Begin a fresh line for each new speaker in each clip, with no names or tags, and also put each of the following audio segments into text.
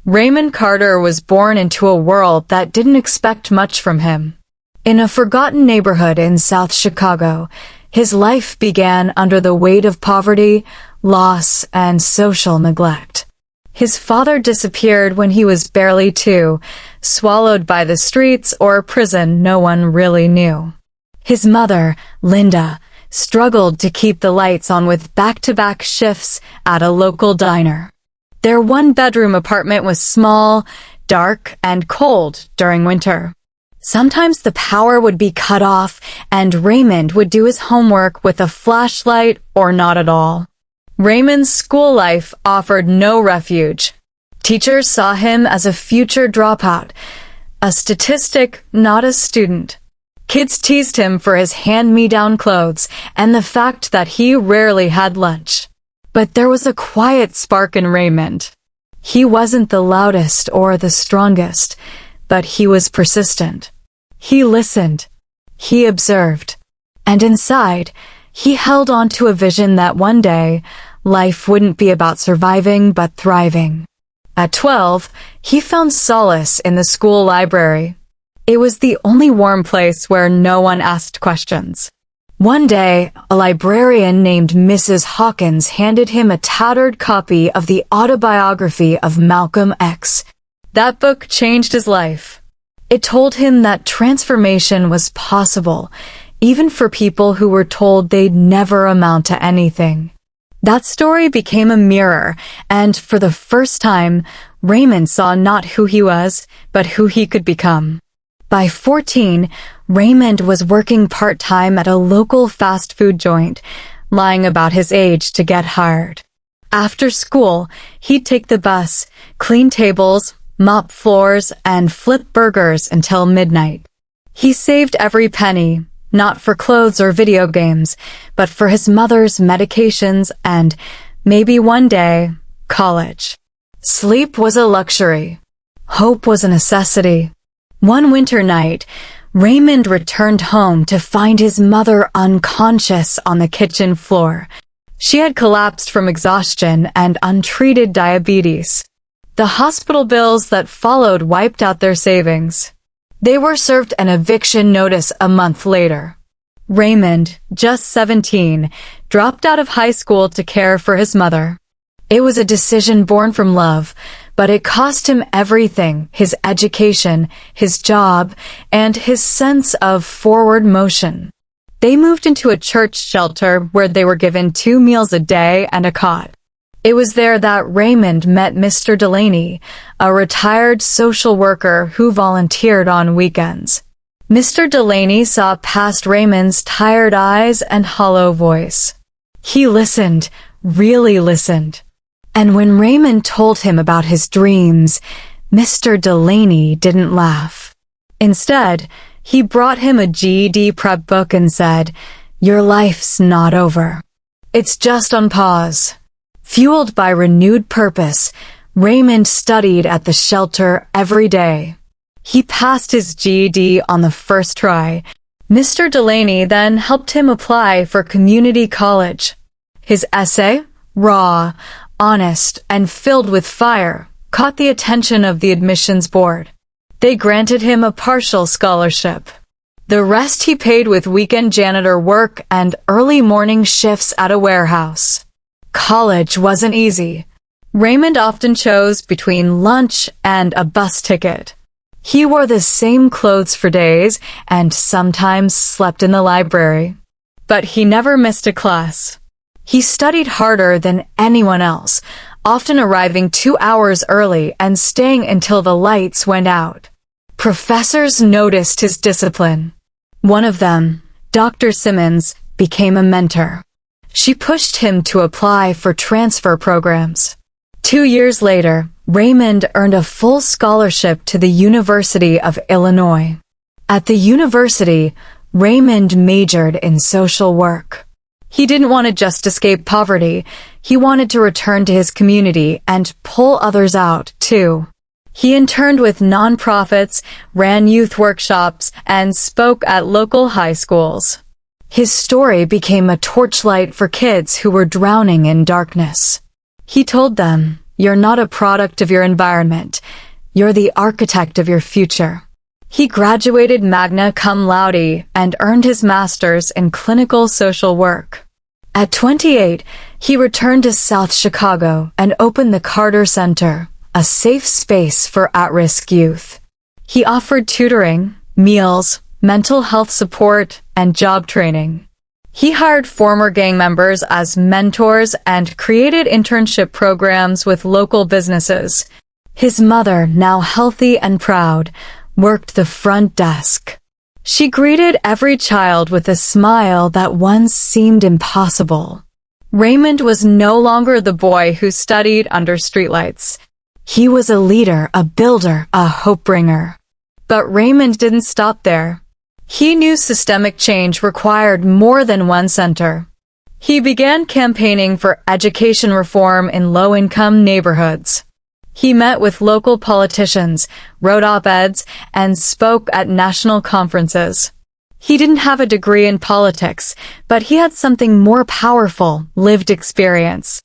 Raymond Carter was born into a world that didn't expect much from him. In a forgotten neighborhood in South Chicago, his life began under the weight of poverty, loss, and social neglect. His father disappeared when he was barely 2, swallowed by the streets or a prison no one really knew. His mother, Linda, struggled to keep the lights on with back-to-back shifts at a local diner. Their one-bedroom apartment was small, dark, and cold during winter. Sometimes the power would be cut off, and Raymond would do his homework with a flashlight or not at all. Raymond's school life offered no refuge. Teachers saw him as a future dropout, a statistic, not a student. Kids teased him for his hand-me-down clothes and the fact that he rarely had lunch. But there was a quiet spark in Raymond. He wasn't the loudest or the strongest, but he was persistent. He listened. He observed. And inside, he held on to a vision that one day, life wouldn't be about surviving but thriving. At 12, he found solace in the school library. It was the only warm place where no one asked questions. One day, a librarian named Mrs. Hawkins handed him a tattered copy of the autobiography of Malcolm X. That book changed his life. It told him that transformation was possible, even for people who were told they'd never amount to anything. That story became a mirror, and for the first time, Raymond saw not who he was, but who he could become. By 14, Raymond was working part-time at a local fast food joint, lying about his age to get hired. After school, he'd take the bus, clean tables, mop floors, and flip burgers until midnight. He saved every penny, not for clothes or video games, but for his mother's medications and, maybe one day, college. Sleep was a luxury. Hope was a necessity. One winter night, Raymond returned home to find his mother unconscious on the kitchen floor. She had collapsed from exhaustion and untreated diabetes. The hospital bills that followed wiped out their savings. They were served an eviction notice a month later. Raymond, just 17, dropped out of high school to care for his mother. It was a decision born from love, but it cost him everything: his education, his job, and his sense of forward motion. They moved into a church shelter where they were given 2 meals a day and a cot. It was there that Raymond met Mr. Delaney, a retired social worker who volunteered on weekends. Mr. Delaney saw past Raymond's tired eyes and hollow voice. He listened, really listened. And when Raymond told him about his dreams, Mr. Delaney didn't laugh. Instead, he brought him a GED prep book and said, "Your life's not over. It's just on pause." Fueled by renewed purpose, Raymond studied at the shelter every day. He passed his GED on the first try. Mr. Delaney then helped him apply for community college. His essay, raw, honest, and filled with fire, caught the attention of the admissions board. They granted him a partial scholarship. The rest he paid with weekend janitor work and early morning shifts at a warehouse. College wasn't easy. Raymond often chose between lunch and a bus ticket. He wore the same clothes for days and sometimes slept in the library. But he never missed a class. He studied harder than anyone else, often arriving 2 hours early and staying until the lights went out. Professors noticed his discipline. One of them, Dr. Simmons, became a mentor. She pushed him to apply for transfer programs. 2 years later, Raymond earned a full scholarship to the University of Illinois. At the university, Raymond majored in social work. He didn't want to just escape poverty. He wanted to return to his community and pull others out, too. He interned with nonprofits, ran youth workshops, and spoke at local high schools. His story became a torchlight for kids who were drowning in darkness. He told them, you're not a product of your environment. You're the architect of your future. He graduated magna cum laude and earned his master's in clinical social work. At 28, he returned to South Chicago and opened the Carter Center, a safe space for at-risk youth. He offered tutoring, meals, mental health support, and job training. He hired former gang members as mentors and created internship programs with local businesses. His mother, now healthy and proud, worked the front desk. She greeted every child with a smile that once seemed impossible. Raymond was no longer the boy who studied under streetlights. He was a leader, a builder, a hope-bringer. But Raymond didn't stop there. He knew systemic change required more than one center. He began campaigning for education reform in low-income neighborhoods. He met with local politicians, wrote op-eds, and spoke at national conferences. He didn't have a degree in politics, but he had something more powerful, lived experience.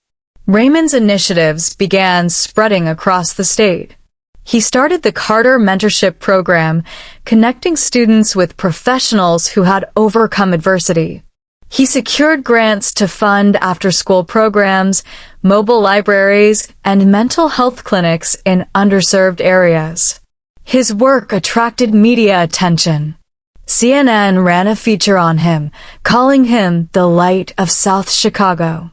Raymond's initiatives began spreading across the state. He started the Carter Mentorship Program, connecting students with professionals who had overcome adversity. He secured grants to fund after-school programs, mobile libraries, and mental health clinics in underserved areas. His work attracted media attention. CNN ran a feature on him, calling him the light of South Chicago.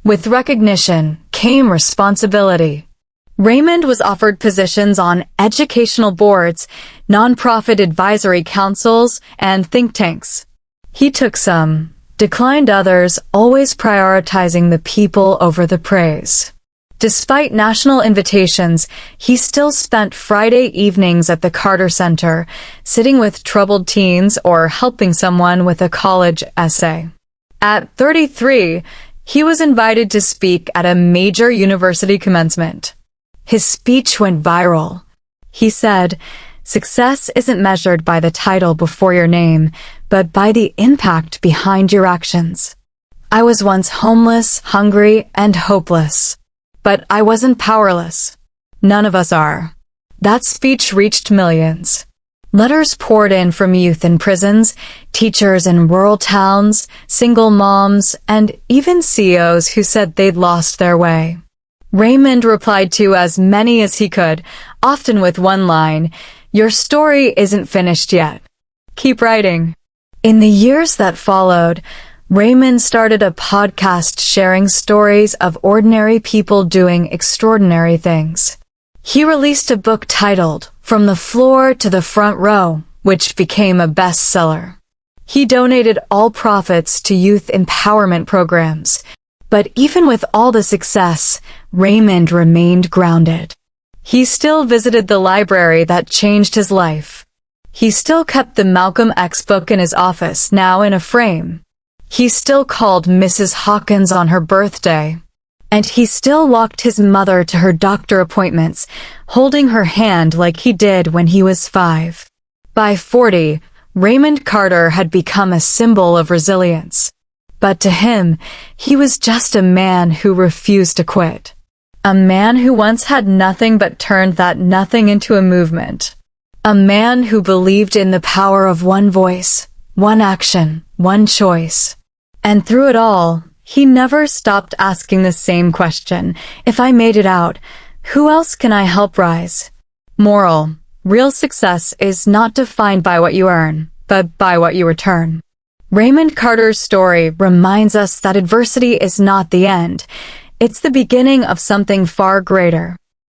With recognition came responsibility. Raymond was offered positions on educational boards, nonprofit advisory councils, and think tanks. He took some, declined others, always prioritizing the people over the praise. Despite national invitations, he still spent Friday evenings at the Carter Center, sitting with troubled teens or helping someone with a college essay. At 33, he was invited to speak at a major university commencement. His speech went viral. He said, "Success isn't measured by the title before your name, but by the impact behind your actions. I was once homeless, hungry, and hopeless. But I wasn't powerless. None of us are." That speech reached millions. Letters poured in from youth in prisons, teachers in rural towns, single moms, and even CEOs who said they'd lost their way. Raymond replied to as many as he could, often with one line, "Your story isn't finished yet. Keep writing." In the years that followed, Raymond started a podcast sharing stories of ordinary people doing extraordinary things. He released a book titled From the Floor to the Front Row, which became a bestseller. He donated all profits to youth empowerment programs. But even with all the success, Raymond remained grounded. He still visited the library that changed his life. He still kept the Malcolm X book in his office, now in a frame. He still called Mrs. Hawkins on her birthday. And he still walked his mother to her doctor appointments, holding her hand like he did when he was 5. By 40, Raymond Carter had become a symbol of resilience. But to him, he was just a man who refused to quit. A man who once had nothing but turned that nothing into a movement. A man who believed in the power of one voice, one action, one choice. And through it all, he never stopped asking the same question. If I made it out, who else can I help rise? Moral: real success is not defined by what you earn, but by what you return. Raymond Carter's story reminds us that adversity is not the end. It's the beginning of something far greater.